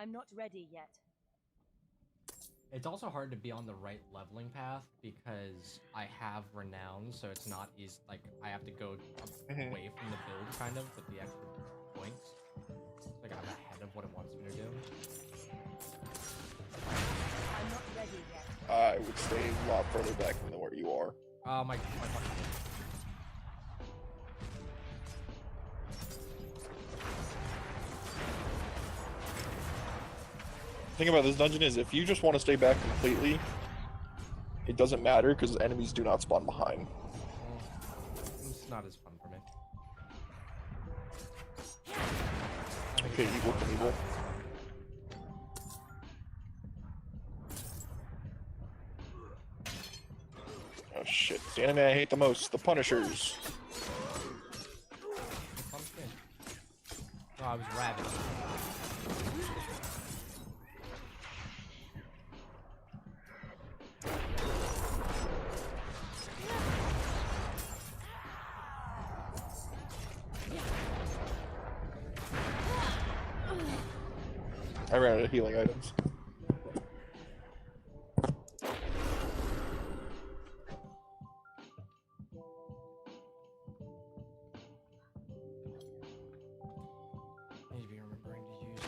I'm not ready yet. It's also hard to be on the right leveling path because I have renown, so it's not easy. Like I have to go away from the build kind of with the extra points. Like I'm ahead of what it wants me to do. I'm not ready yet. I would stay a lot further back than where you are. My The thing about this dungeon is if you just want to stay back completely, it doesn't matter because enemies do not spawn behind. It's not as fun for me. Okay, evil can evil. Oh shit, the enemy I hate the most, the Punishers. Oh, I was rabid. I ran out of healing items. Need to be remembering to use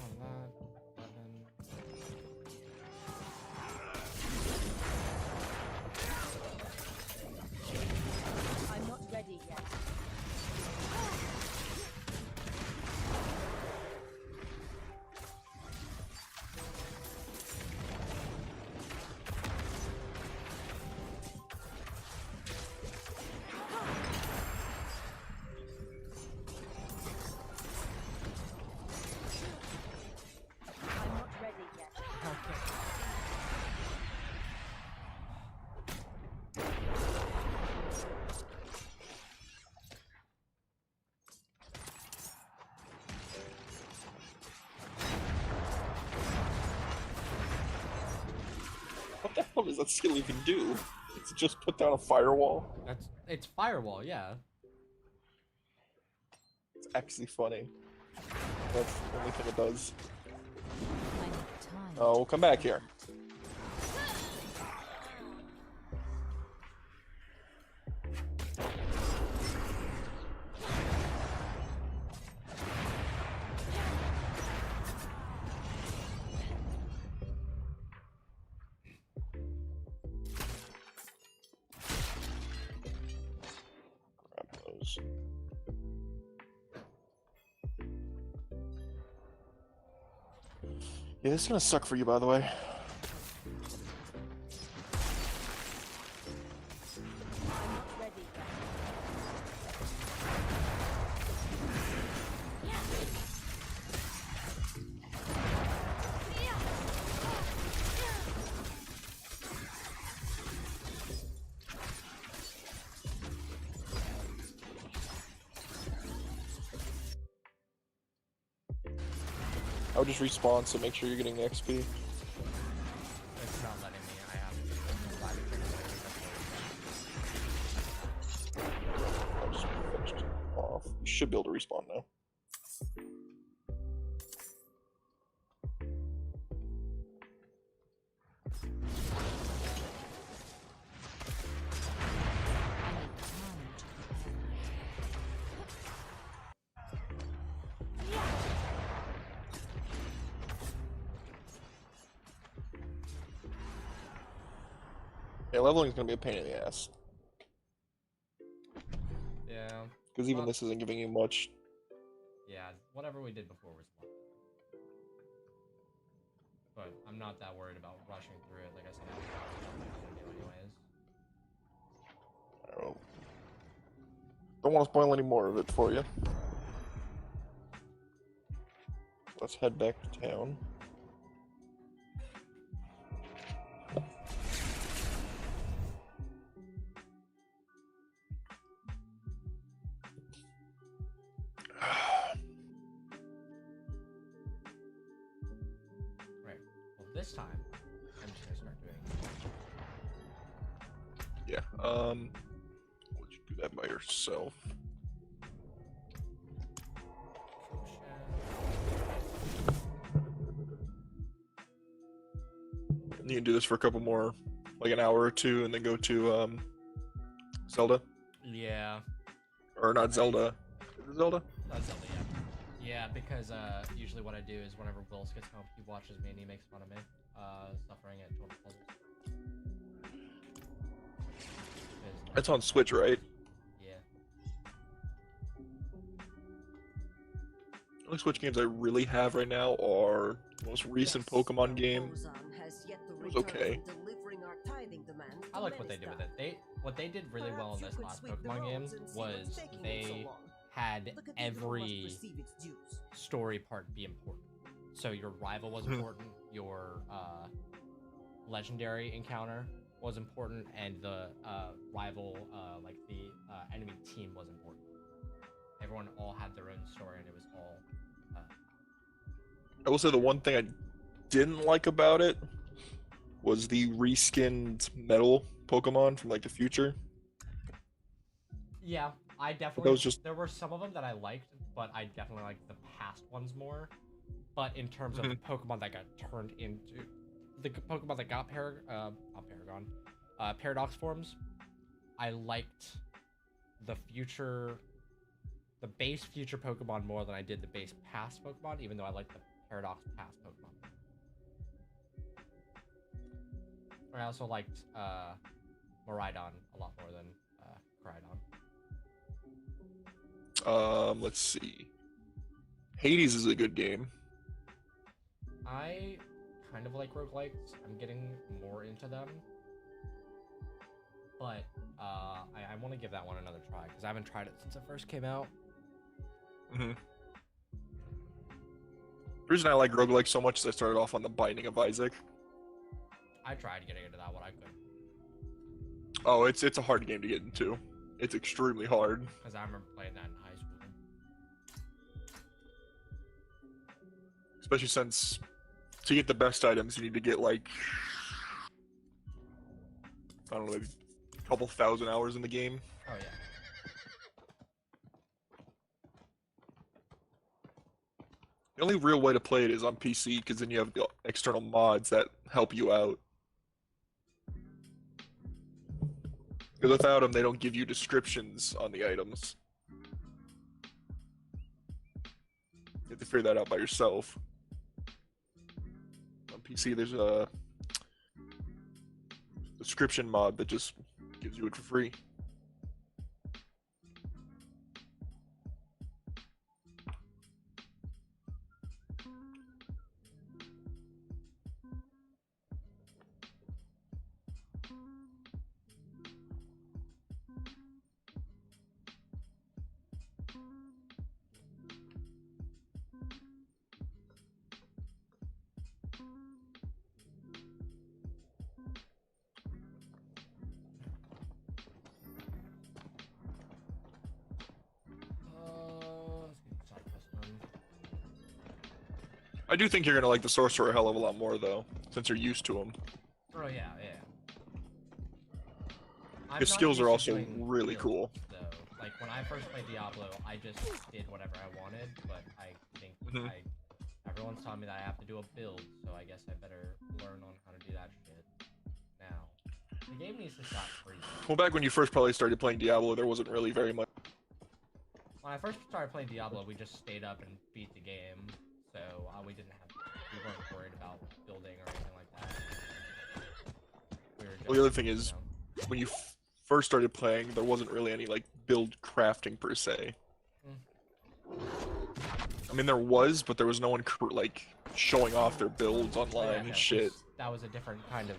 on that. 11. I'm not ready yet. I'm not ready yet. What the hell does that skill even do? It's just put down a firewall. It's firewall, yeah. It's actually funny. That's the only thing it does. I need time. Oh, come back here. Grab those. Yeah, this is gonna suck for you, by the way. I'm not ready yet. I would just respawn, so make sure you're getting the XP. It's not letting me. I have to I just finished it off. You should be able to respawn now. Yeah, leveling is gonna be a pain in the ass. Yeah. Because even Well- this isn't giving you much. Yeah, whatever we did before was fun. But I'm not that worried about rushing through it. Like I said, I'm gonna do anyways. Oh. Don't want to spoil any more of it for you. Let's head back to town. Right. Well, this time, I'm just gonna start doing. Yeah. Would you do that by yourself? You can do this for a couple more, like an hour or two, and then go to Zelda, Yeah. or not Zelda. Is it Zelda? That's Zelda, yeah. Yeah, because usually what I do is whenever Wills gets home, he watches me and he makes fun of me, suffering at 12 puzzles. It's on Switch, right? Yeah. The only Switch games I really have right now are the most recent Pokemon game. It was okay. I like what they did with it. What they did really well in this last Pokemon game was they had every story part be important. So your rival was important, your legendary encounter was important, and the rival, like the enemy team was important. Everyone all had their own story, and it was all. I will say the one thing I didn't like about it was the reskinned metal Pokemon from like the future. Yeah, I definitely. was just- There were some of them that I liked, but I definitely liked the past ones more. But in terms of the Pokemon that got turned into the Pokemon that got Paradox forms, I liked the base future Pokemon more than I did the base past Pokemon, even though I liked the Paradox past Pokemon. I also liked Miraidon a lot more than Koraidon. Let's see. Hades is a good game. I kind of like roguelikes. I'm getting more into them. But I want to give that one another try, because I haven't tried it since it first came out. The reason I like roguelikes so much is I started off on the Binding of Isaac. I tried getting into that one, I couldn't. Oh, it's a hard game to get into. It's extremely hard. Because I remember playing that in high school. Especially since to get the best items, you need to get like, I don't know, maybe a couple thousand hours in the game. Oh yeah. The only real way to play it is on PC, because then you have the external mods that help you out. Because without them, they don't give you descriptions on the items. You have to figure that out by yourself. On PC, there's a description mod that just gives you it for free. I do think you're gonna like the sorcerer a hell of a lot more, though, since you're used to him. Oh yeah, yeah. His skills are also really cool. Though. Like when I first played Diablo, I just did whatever I wanted, but I think everyone's telling me that I have to do a build, so I guess I better learn on how to do that shit now. The game needs to stop freezing. Well, back when you first probably started playing Diablo, there wasn't really very much. When I first started playing Diablo, we just stayed up and beat the game, so we weren't worried about building or anything like that. Well, the other thing is, when you first started playing, there wasn't really any like build crafting per se. I mean, there was, but there was no one like showing off their builds online and shit. That was a different kind of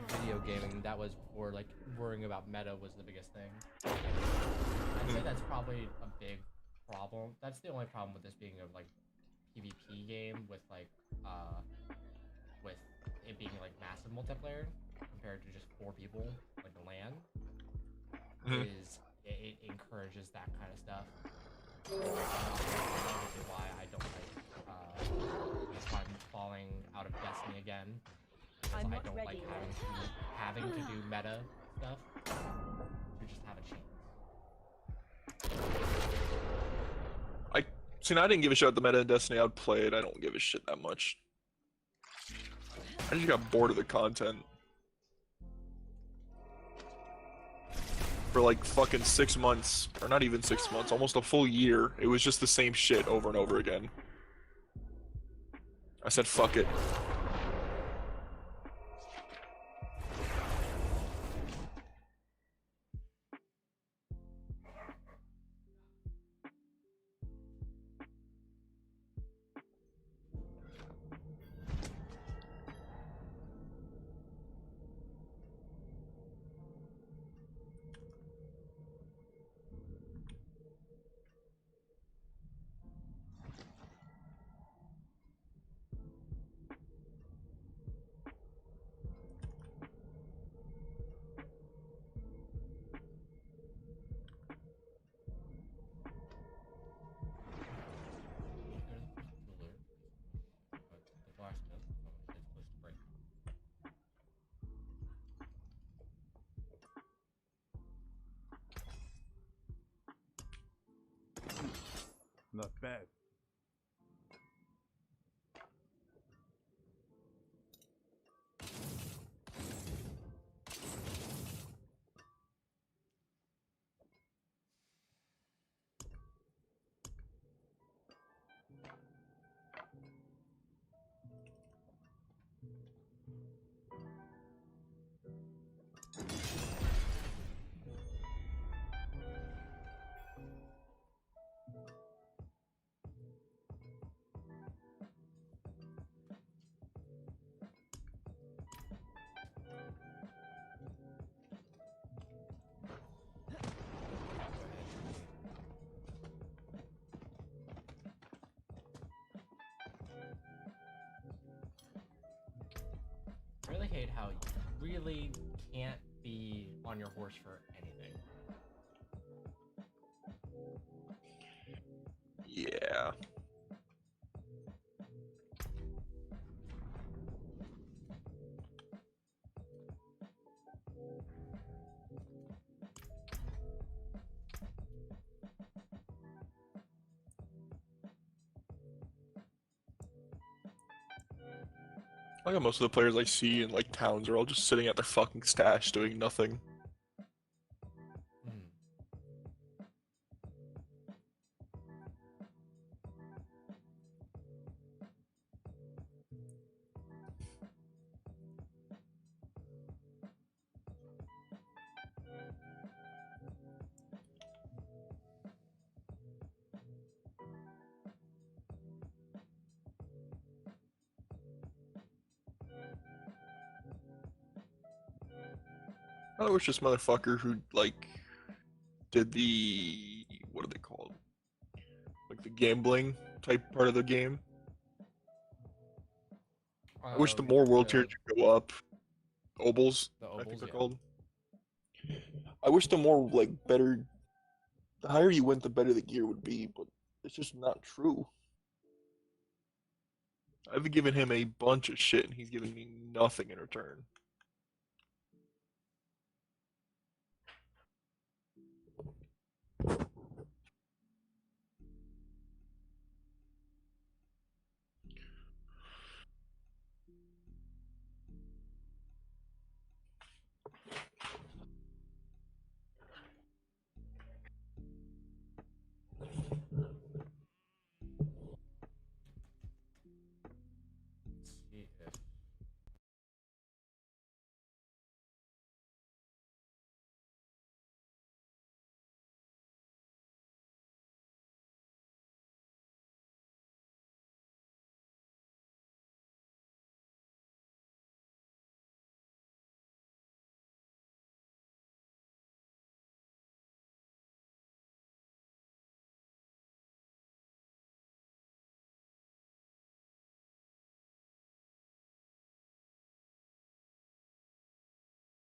video gaming. That was before like worrying about meta was the biggest thing. I'd say that's probably a big problem. That's the only problem with this being a like PvP game with like with it being like massive multiplayer compared to just 4 people like a LAN. Is it encourages that kind of stuff. Which is why I don't like that's why I'm falling out of Destiny again. Because I don't like having to do meta stuff to just have a chance. I didn't give a shit at the meta in Destiny. I'd play it. I don't give a shit that much. I I just got bored of the content. For like fucking 6 months, or not even 6 months, almost a full year, it was just the same shit over and over again. I said, fuck it. Not bad. I really hate how you really can't be on your horse for anything. Yeah. I think most of the players I see in like towns are all just sitting at their fucking stash doing nothing. Hmm. I wish this motherfucker who like did the what are they called? Like the gambling type part of the game. I wish the more world tiers could go up. Obols, The I think obols, they're yeah. called. I wish the more like better, the higher you went, the better the gear would be, but it's just not true. I've given him a bunch of shit, and he's given me nothing in return.